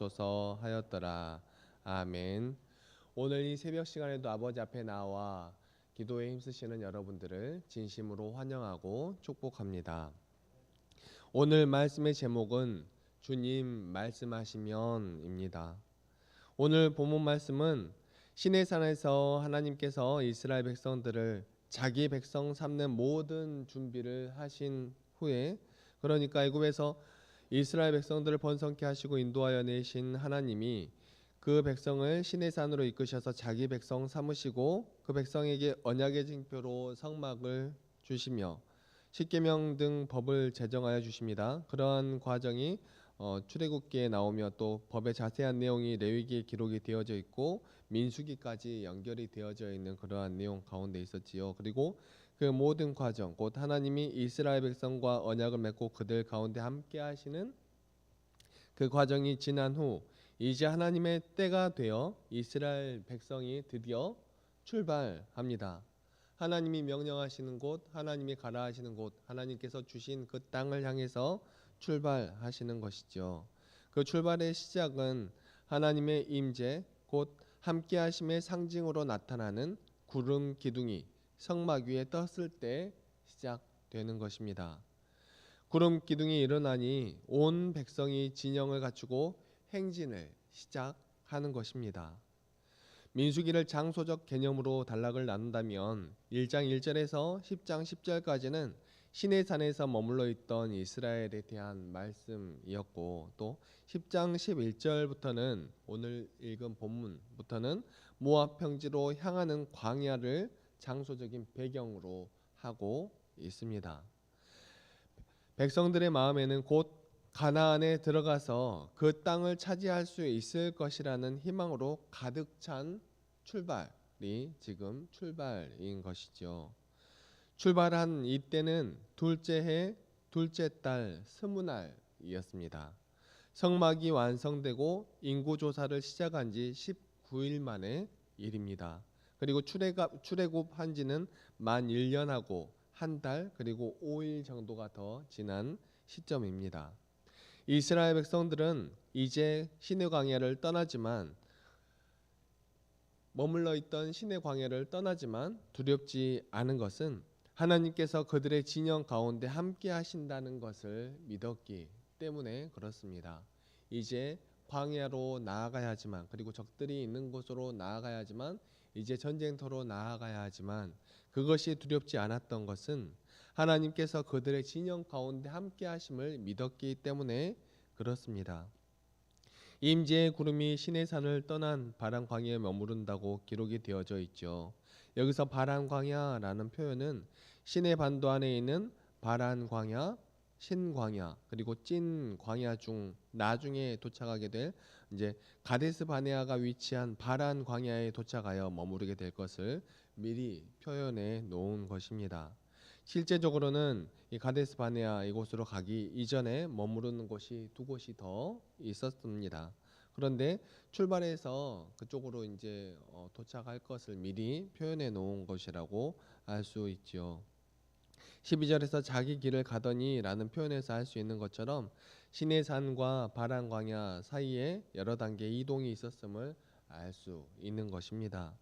주옵소서 하였더라. 아멘. 오늘 이 새벽 시간에도 아버지 앞에 나와 기도에 힘쓰시는 여러분들을 진심으로 환영하고 축복합니다. 오늘 말씀의 제목은 주님 말씀하시면입니다. 오늘 본문 말씀은 시내산에서 하나님께서 이스라엘 백성들을 자기 백성 삼는 모든 준비를 하신 후에, 그러니까 애굽에서 이스라엘 백성들을 번성케 하시고 인도하여 내신 하나님이 그 백성을 시내산으로 이끄셔서 자기 백성 삼으시고 그 백성에게 언약의 징표로 성막을 주시며 십계명 등 법을 제정하여 주십니다. 그러한 과정이 출애굽기에 나오며 또 법의 자세한 내용이 레위기에 기록이 되어져 있고 민수기까지 연결이 되어져 있는 그러한 내용 가운데 있었지요. 그리고 그 모든 과정, 곧 하나님이 이스라엘 백성과 언약을 맺고 그들 가운데 함께 하시는 그 과정이 지난 후 이제 하나님의 때가 되어 이스라엘 백성이 드디어 출발합니다. 하나님이 명령하시는 곳, 하나님이 가라 하시는 곳, 하나님께서 주신 그 땅을 향해서 출발하시는 것이죠. 그 출발의 시작은 하나님의 임재, 곧 함께 하심의 상징으로 나타나는 구름 기둥이 성막 위에 떴을 때 시작되는 것입니다. 구름 기둥이 일어나니 온 백성이 진영을 갖추고 행진을 시작하는 것입니다. 민수기를 장소적 개념으로 단락을 나눈다면 1장 1절에서 10장 10절까지는 시내산에서 머물러 있던 이스라엘에 대한 말씀이었고, 또 10장 11절부터는 오늘 읽은 본문부터는 모압 평지로 향하는 광야를 장소적인 배경으로 하고 있습니다. 백성들의 마음에는 곧 가나안에 들어가서 그 땅을 차지할 수 있을 것이라는 희망으로 가득 찬 출발이 지금 출발인 것이죠. 출발한 이때는 둘째 해 둘째 달 스무날이었습니다. 성막이 완성되고 인구조사를 시작한 지 19일 만의 일입니다. 그리고 출애굽한 지는 만 1년하고 한 달 그리고 5일 정도가 더 지난 시점입니다. 이스라엘 백성들은 이제 시내 광야를 떠나지만 머물러 있던 시내 광야를 떠나지만 두렵지 않은 것은 하나님께서 그들의 진영 가운데 함께 하신다는 것을 믿었기 때문에 그렇습니다. 이제 광야로 나아가야 하지만, 그리고 적들이 있는 곳으로 나아가야 하지만, 이제 전쟁터로 나아가야 하지만 그것이 두렵지 않았던 것은 하나님께서 그들의 진영 가운데 함께 하심을 믿었기 때문에 그렇습니다. 임재의 구름이 시내산을 떠난 바란 광야에 머무른다고 기록이 되어져 있죠. 여기서 바란 광야라는 표현은 시내 반도 안에 있는 바란 광야, 신광야, 그리고 찐 광야 중 나중에 도착하게 될 이제 가데스 바네아가 위치한 바란 광야에 도착하여 머무르게 될 것을 미리 표현해 놓은 것입니다. 실제적으로는 이 가데스 바네아 이곳으로 가기 이전에 머무르는 곳이 두 곳이 더 있었습니다. 그런데 출발해서 그쪽으로 이제 도착할 것을 미리 표현해 놓은 것이라고 알 수 있죠. 12절에서 자기 길을 가더니 라는 표현에서 할 수 있는 것처럼 시내산과 바란 광야 사이에 여러 단계의 이동이 있었음을 알 수 있는 것입니다.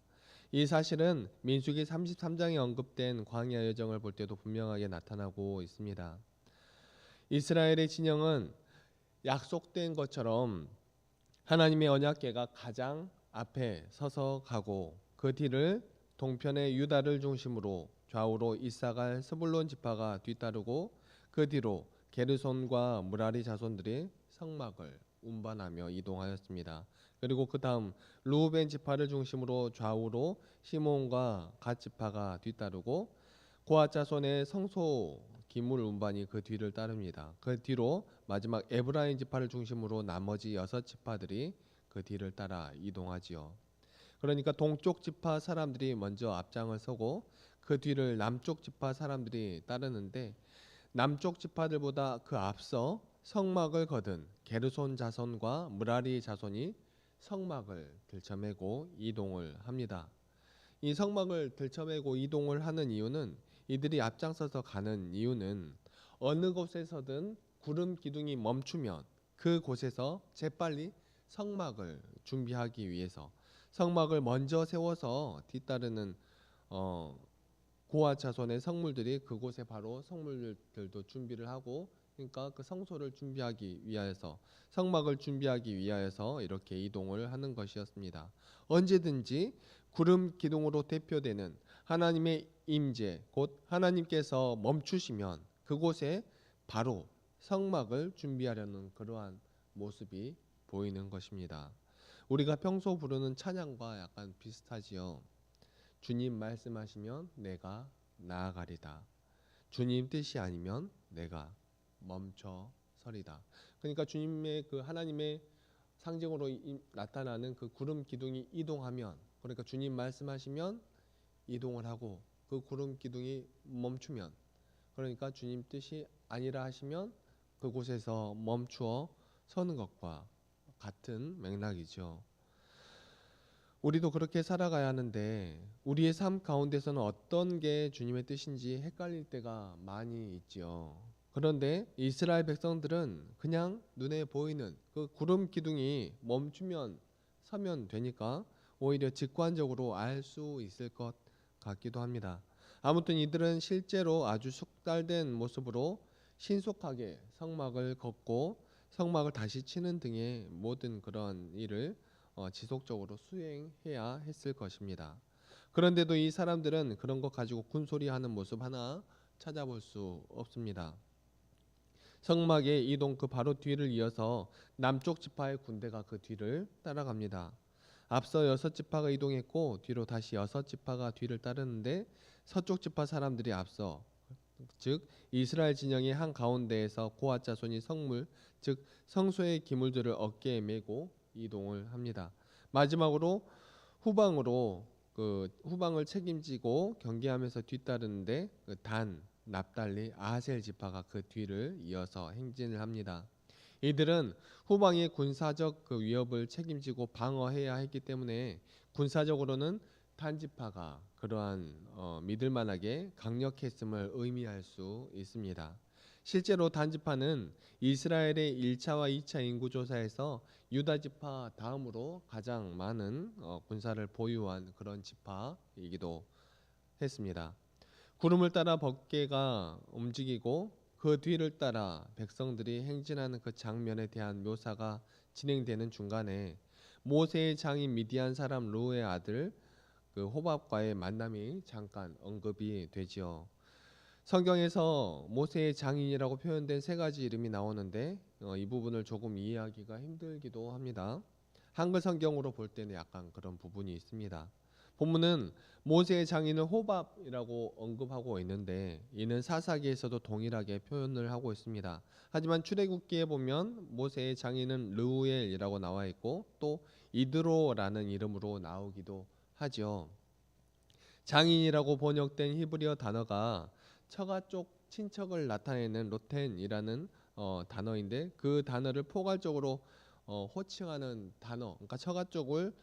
이 사실은 민수기 33장에 언급된 광야 여정을 볼 때도 분명하게 나타나고 있습니다. 이스라엘의 진영은 약속된 것처럼 하나님의 언약궤가 가장 앞에 서서 가고 그 뒤를 동편의 유다를 중심으로 좌우로 이사갈 스불론 지파가 뒤따르고 그 뒤로 게르손과 무라리 자손들이 성막을 운반하며 이동하였습니다. 그리고 그 다음 르우벤 지파를 중심으로 좌우로 시몬과 갓 지파가 뒤따르고 고앗 자손의 성소 기물 운반이 그 뒤를 따릅니다. 그 뒤로 마지막 에브라임 지파를 중심으로 나머지 6지파들이 그 뒤를 따라 이동하지요. 그러니까 동쪽 지파 사람들이 먼저 앞장을 서고 그 뒤를 남쪽 지파 사람들이 따르는데, 남쪽 지파들보다 그 앞서 성막을 거둔 게르손 자손과 무라리 자손이 성막을 들쳐매고 이동을 합니다. 이 성막을 들쳐매고 이동을 하는 이유는, 이들이 앞장서서 가는 이유는 어느 곳에서든 구름 기둥이 멈추면 그 곳에서 재빨리 성막을 준비하기 위해서 성막을 먼저 세워서 뒤따르는 고아 자손의 성물들이 그곳에 바로 성물들도 준비를 하고, 그러니까 그 성소를 준비하기 위하여서 성막을 준비하기 위하여서 이렇게 이동을 하는 것이었습니다. 언제든지 구름 기둥으로 대표되는 하나님의 임재, 곧 하나님께서 멈추시면 그곳에 바로 성막을 준비하려는 그러한 모습이 보이는 것입니다. 우리가 평소 부르는 찬양과 약간 비슷하지요. 주님 말씀하시면 내가 나아가리다. 주님 뜻이 아니면 내가 멈춰 서리다. 그러니까 주님의 그 하나님의 상징으로 나타나는 그 구름 기둥이 이동하면, 그러니까 주님 말씀하시면 이동을 하고 그 구름 기둥이 멈추면, 그러니까 주님 뜻이 아니라 하시면 그곳에서 멈추어 서는 것과 같은 맥락이죠. 우리도 그렇게 살아가야 하는데 우리의 삶 가운데서는 어떤 게 주님의 뜻인지 헷갈릴 때가 많이 있지요. 그런데 이스라엘 백성들은 그냥 눈에 보이는 그 구름 기둥이 멈추면 서면 되니까 오히려 직관적으로 알 수 있을 것 같기도 합니다. 아무튼 이들은 실제로 아주 숙달된 모습으로 신속하게 성막을 걷고 성막을 다시 치는 등의 모든 그런 일을 지속적으로 수행해야 했을 것입니다. 그런데도 이 사람들은 그런 것 가지고 군소리하는 모습 하나 찾아볼 수 없습니다. 성막의 이동 그 바로 뒤를 이어서 남쪽 지파의 군대가 그 뒤를 따라갑니다. 앞서 6지파가 이동했고 뒤로 다시 6지파가 뒤를 따르는데 서쪽 지파 사람들이 앞서, 즉 이스라엘 진영의 한 가운데에서 고아 자손이 성물, 즉 성소의 기물들을 어깨에 메고 이동을 합니다. 마지막으로 후방을 책임지고 경계하면서 뒤따르는데 단, 납달리, 아셀 지파가 그 뒤를 이어서 행진을 합니다. 이들은 후방의 군사적 그 위협을 책임지고 방어해야 했기 때문에 군사적으로는 단지파가 그러한 믿을 만하게 강력했음을 의미할 수 있습니다. 실제로 단지파는 이스라엘의 1차와 2차 인구조사에서 유다 지파 다음으로 가장 많은 군사를 보유한 그런 지파이기도 했습니다. 구름을 따라 법궤가 움직이고 그 뒤를 따라 백성들이 행진하는 그 장면에 대한 묘사가 진행되는 중간에 모세의 장인 미디안 사람 르우의 아들 그 호밥과의 만남이 잠깐 언급이 되지요. 성경에서 모세의 장인이라고 표현된 3가지 이름이 나오는데 이 부분을 조금 이해하기가 힘들기도 합니다. 한글 성경으로 볼 때는 약간 그런 부분이 있습니다. 본문은 모세의 장인을 호밥이라고 언급하고 있는데 이는 사사기에서도 동일하게 표현을 하고 있습니다. 하지만 출애굽기에 보면 모세의 장인은 르우엘이라고 나와 있고 또 이드로라는 이름으로 나오기도 하죠. 장인이라고 번역된 히브리어 단어가 처가 쪽 친척을 나타내는 로텐이라는 단어인데 그 단어를 포괄적으로 호칭하는 단어, 그러니까 처가 쪽을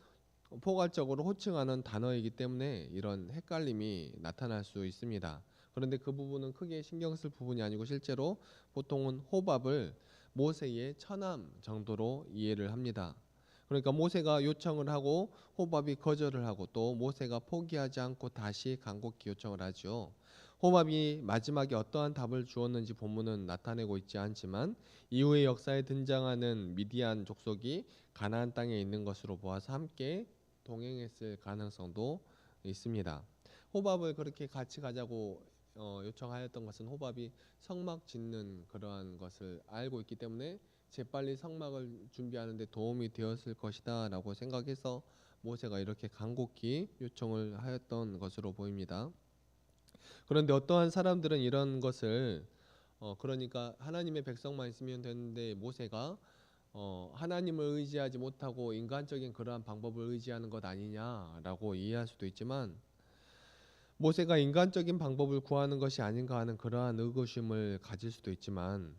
포괄적으로 호칭하는 단어이기 때문에 이런 헷갈림이 나타날 수 있습니다. 그런데 그 부분은 크게 신경 쓸 부분이 아니고 실제로 보통은 호밥을 모세의 처남 정도로 이해를 합니다. 그러니까 모세가 요청을 하고 호밥이 거절을 하고 또 모세가 포기하지 않고 다시 간곡히 요청을 하죠. 호밥이 마지막에 어떠한 답을 주었는지 본문은 나타내고 있지 않지만 이후의 역사에 등장하는 미디안 족속이 가나안 땅에 있는 것으로 보아서 함께 동행했을 가능성도 있습니다. 호밥을 그렇게 같이 가자고 요청하였던 것은 호밥이 성막 짓는 그러한 것을 알고 있기 때문에 재빨리 성막을 준비하는 데 도움이 되었을 것이다 라고 생각해서 모세가 이렇게 간곡히 요청을 하였던 것으로 보입니다. 그런데 어떠한 사람들은 이런 것을 그러니까 하나님의 백성만 있으면 되는데 모세가 하나님을 의지하지 못하고 인간적인 그러한 방법을 의지하는 것 아니냐라고 이해할 수도 있지만 모세가 인간적인 방법을 구하는 것이 아닌가 하는 그러한 의구심을 가질 수도 있지만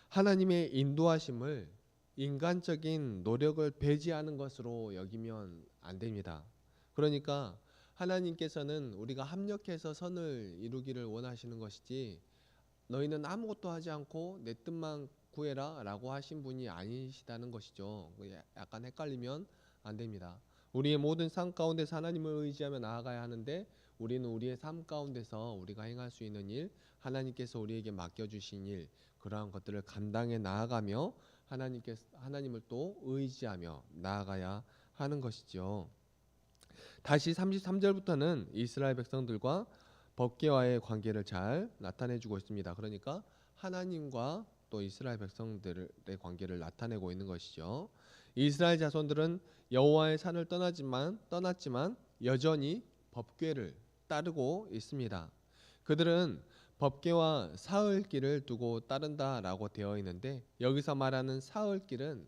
하나님의 인도하심을 인간적인 노력을 배제하는 것으로 여기면 안 됩니다. 그러니까 하나님께서는 우리가 합력해서 선을 이루기를 원하시는 것이지 너희는 아무것도 하지 않고 내 뜻만 구해라라고 하신 분이 아니시다는 것이죠. 약간 헷갈리면 안 됩니다. 우리의 모든 삶 가운데서 하나님을 의지하며 나아가야 하는데 우리는 우리의 삶 가운데서 우리가 행할 수 있는 일, 하나님께서 우리에게 맡겨주신 일, 그러한 것들을 감당해 나아가며 하나님을 또 의지하며 나아가야 하는 것이죠. 다시 33절부터는 이스라엘 백성들과 법궤와의 관계를 잘 나타내주고 있습니다. 그러니까 하나님과 또 이스라엘 백성들의 관계를 나타내고 있는 것이죠. 이스라엘 자손들은 여호와의 산을 떠났지만 여전히 법궤를 따르고 있습니다. 그들은 법궤와 사흘길을 두고 따른다라고 되어 있는데 여기서 말하는 사흘길은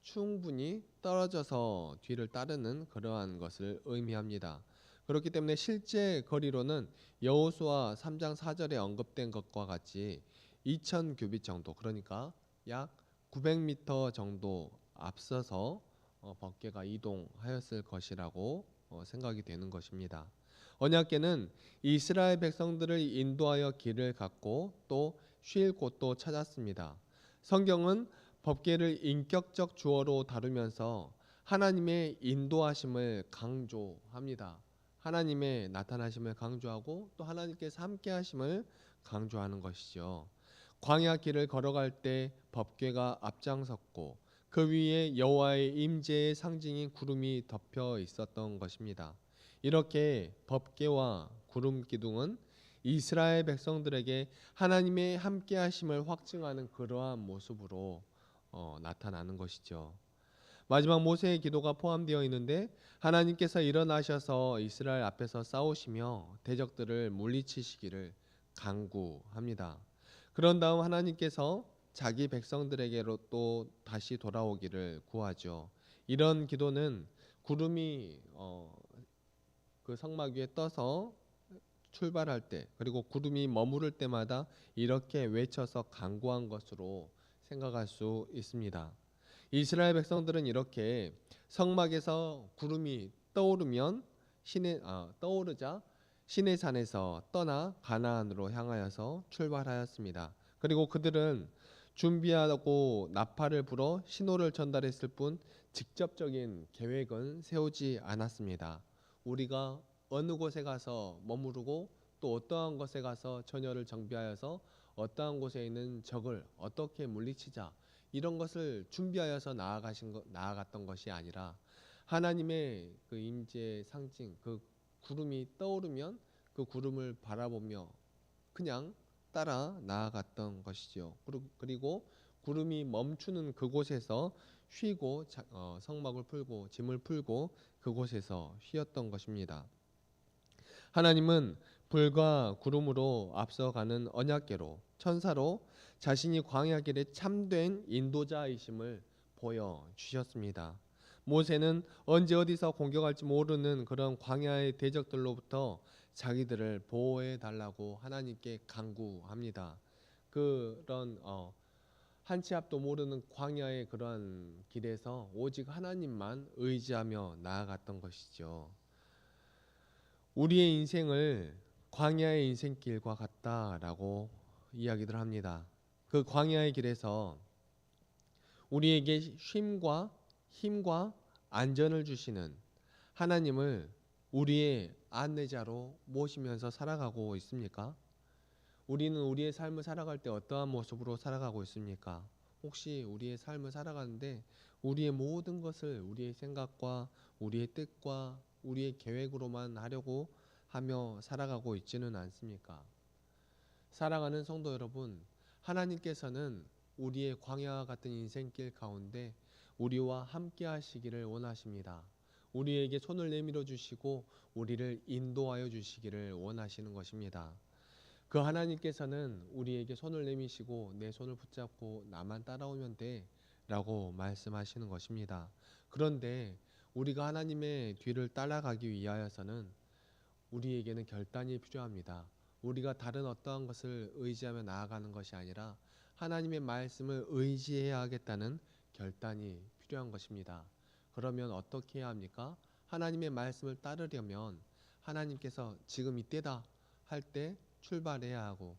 충분히 떨어져서 뒤를 따르는 그러한 것을 의미합니다. 그렇기 때문에 실제 거리로는 여호수아 3장 4절에 언급된 것과 같이 2000 규빗 정도, 그러니까 약 900m 정도 앞서서 법궤가 이동하였을 것이라고 생각이 되는 것입니다. 언약궤는 이스라엘 백성들을 인도하여 길을 갖고 또 쉴 곳도 찾았습니다. 성경은 법궤를 인격적 주어로 다루면서 하나님의 인도하심을 강조합니다. 하나님의 나타나심을 강조하고 또 하나님께서 함께 하심을 강조하는 것이죠. 광야 길을 걸어갈 때 법궤가 앞장섰고 그 위에 여호와의 임재의 상징인 구름이 덮여 있었던 것입니다. 이렇게 법궤와 구름 기둥은 이스라엘 백성들에게 하나님의 함께 하심을 확증하는 그러한 모습으로 나타나는 것이죠. 마지막 모세의 기도가 포함되어 있는데 하나님께서 일어나셔서 이스라엘 앞에서 싸우시며 대적들을 물리치시기를 간구합니다. 그런 다음 하나님께서 자기 백성들에게로 또 다시 돌아오기를 구하죠. 이런 기도는 구름이 그 성막 위에 떠서 출발할 때 그리고 구름이 머무를 때마다 이렇게 외쳐서 간구한 것으로 생각할 수 있습니다. 이스라엘 백성들은 이렇게 성막에서 구름이 떠오르자 시내산에서 떠나 가나안으로 향하여서 출발하였습니다. 그리고 그들은 준비하고 나팔을 불어 신호를 전달했을 뿐 직접적인 계획은 세우지 않았습니다. 우리가 어느 곳에 가서 머무르고 또 어떠한 곳에 가서 처녀를 정비하여서 어떠한 곳에 있는 적을 어떻게 물리치자 이런 것을 준비하여서 나아갔던 것이 아니라 하나님의 그 임재의 상징 그 구름이 떠오르면 그 구름을 바라보며 그냥 따라 나아갔던 것이죠. 그리고 구름이 멈추는 그곳에서 쉬고 성막을 풀고 짐을 풀고 그곳에서 쉬었던 것입니다. 하나님은 불과 구름으로 앞서가는 언약궤로 천사로 자신이 광야 길에 참된 인도자이심을 보여주셨습니다. 모세는 언제 어디서 공격할지 모르는 그런 광야의 대적들로부터 자기들을 보호해 달라고 하나님께 간구합니다. 그런 한 치 앞도 모르는 광야의 그러한 길에서 오직 하나님만 의지하며 나아갔던 것이죠. 우리의 인생을 광야의 인생길과 같다라고 이야기들 합니다. 그 광야의 길에서 우리에게 쉼과 힘과 안전을 주시는 하나님을 우리의 안내자로 모시면서 살아가고 있습니까? 우리는 우리의 삶을 살아갈 때 어떠한 모습으로 살아가고 있습니까? 혹시 우리의 삶을 살아가는데 우리의 모든 것을 우리의 생각과 우리의 뜻과 우리의 계획으로만 하려고 하며 살아가고 있지는 않습니까? 사랑하는 성도 여러분, 하나님께서는 우리의 광야와 같은 인생길 가운데 우리와 함께 하시기를 원하십니다. 우리에게 손을 내밀어 주시고 우리를 인도하여 주시기를 원하시는 것입니다. 그 하나님께서는 우리에게 손을 내미시고 내 손을 붙잡고 나만 따라오면 돼 라고 말씀하시는 것입니다. 그런데 우리가 하나님의 뒤를 따라가기 위하여서는 우리에게는 결단이 필요합니다. 우리가 다른 어떠한 것을 의지하며 나아가는 것이 아니라 하나님의 말씀을 의지해야 하겠다는 결단이 필요한 것입니다. 그러면 어떻게 해야 합니까? 하나님의 말씀을 따르려면 하나님께서 지금 이때다 할 때 출발해야 하고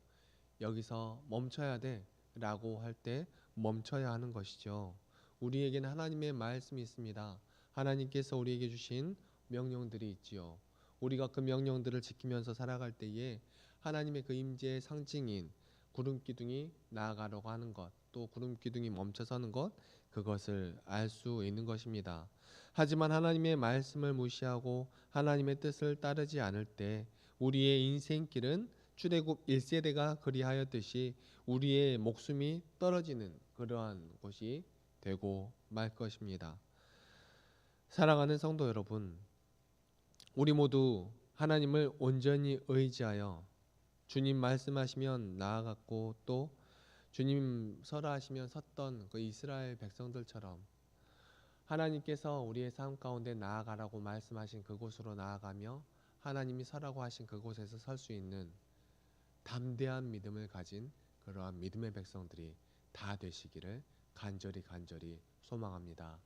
여기서 멈춰야 돼 라고 할 때 멈춰야 하는 것이죠. 우리에게는 하나님의 말씀이 있습니다. 하나님께서 우리에게 주신 명령들이 있지요. 우리가 그 명령들을 지키면서 살아갈 때에 하나님의 그 임재의 상징인 구름 기둥이 나아가려고 하는 것, 또 구름 기둥이 멈춰서는 것, 그것을 알 수 있는 것입니다. 하지만 하나님의 말씀을 무시하고 하나님의 뜻을 따르지 않을 때 우리의 인생길은 출애굽 1세대가 그리하였듯이 우리의 목숨이 떨어지는 그러한 곳이 되고 말 것입니다. 사랑하는 성도 여러분, 우리 모두 하나님을 온전히 의지하여 주님 말씀하시면 나아갔고 또 주님 서라 하시면 섰던 그 이스라엘 백성들처럼 하나님께서 우리의 삶 가운데 나아가라고 말씀하신 그곳으로 나아가며 하나님이 서라고 하신 그곳에서 설 수 있는 담대한 믿음을 가진 그러한 믿음의 백성들이 다 되시기를 간절히 소망합니다.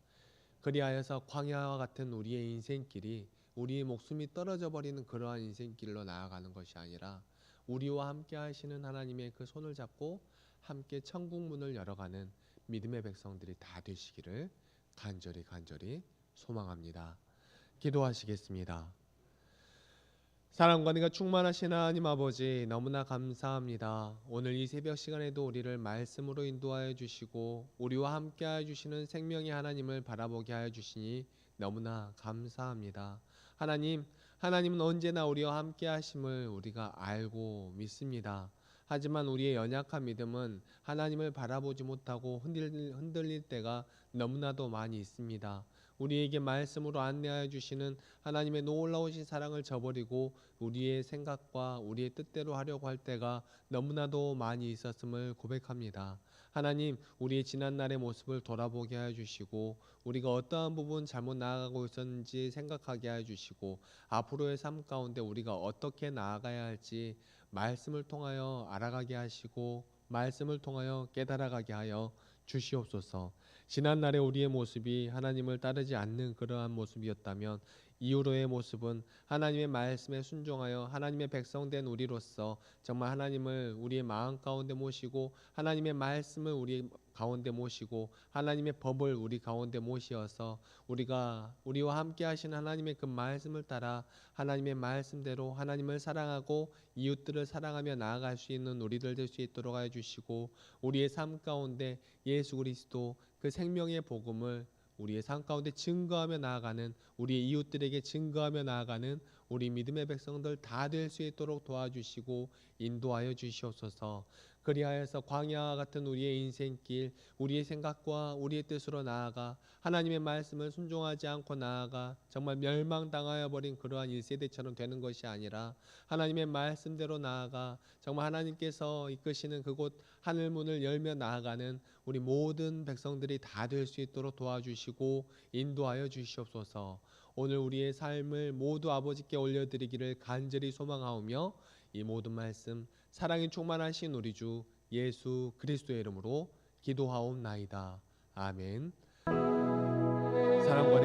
그리하여서 광야와 같은 우리의 인생길이 우리의 목숨이 떨어져 버리는 그러한 인생길로 나아가는 것이 아니라 우리와 함께 하시는 하나님의 그 손을 잡고 함께 천국 문을 열어가는 믿음의 백성들이 다 되시기를 간절히 소망합니다. 기도하시겠습니다. 사랑과 은혜가 충만하신 하나님 아버지, 너무나 감사합니다. 오늘 이 새벽 시간에도 우리를 말씀으로 인도하여 주시고 우리와 함께 하여 주시는 생명의 하나님을 바라보게 하여 주시니 너무나 감사합니다. 하나님은 언제나 우리와 함께 하심을 우리가 알고 믿습니다. 하지만 우리의 연약한 믿음은 하나님을 바라보지 못하고 흔들릴 때가 너무나도 많이 있습니다. 우리에게 말씀으로 안내하여 주시는 하나님의 놀라우신 사랑을 저버리고 우리의 생각과 우리의 뜻대로 하려고 할 때가 너무나도 많이 있었음을 고백합니다. 하나님, 우리의 지난날의 모습을 돌아보게 하여 주시고 우리가 어떠한 부분 잘못 나아가고 있었는지 생각하게 하여 주시고 앞으로의 삶 가운데 우리가 어떻게 나아가야 할지 말씀을 통하여 알아가게 하시고 말씀을 통하여 깨달아가게 하여 주시옵소서. 지난날의 우리의 모습이 하나님을 따르지 않는 그러한 모습이었다면 이후로의 모습은 하나님의 말씀에 순종하여 하나님의 백성된 우리로서 정말 하나님을 우리의 마음 가운데 모시고 하나님의 말씀을 우리 가운데 모시고 하나님의 법을 우리 가운데 모시어서 우리와 함께 하신 하나님의 그 말씀을 따라 하나님의 말씀대로 하나님을 사랑하고 이웃들을 사랑하며 나아갈 수 있는 우리들 될 수 있도록 하여 주시고 우리의 삶 가운데 예수 그리스도 그 생명의 복음을 우리의 삶 가운데 증거하며 나아가는 우리의 이웃들에게 증거하며 나아가는 우리 믿음의 백성들 다 될 수 있도록 도와주시고 인도하여 주시옵소서. 그리하여서 광야와 같은 우리의 인생길, 우리의 생각과 우리의 뜻으로 나아가 하나님의 말씀을 순종하지 않고 나아가 정말 멸망당하여 버린 그러한 1세대처럼 되는 것이 아니라 하나님의 말씀대로 나아가 정말 하나님께서 이끄시는 그곳 하늘문을 열며 나아가는 우리 모든 백성들이 다 될 수 있도록 도와주시고 인도하여 주시옵소서. 오늘 우리의 삶을 모두 아버지께 올려드리기를 간절히 소망하오며 이 모든 말씀 사랑이 충만하신 우리 주 예수 그리스도의 이름으로 기도하옵나이다. 아멘. 사랑과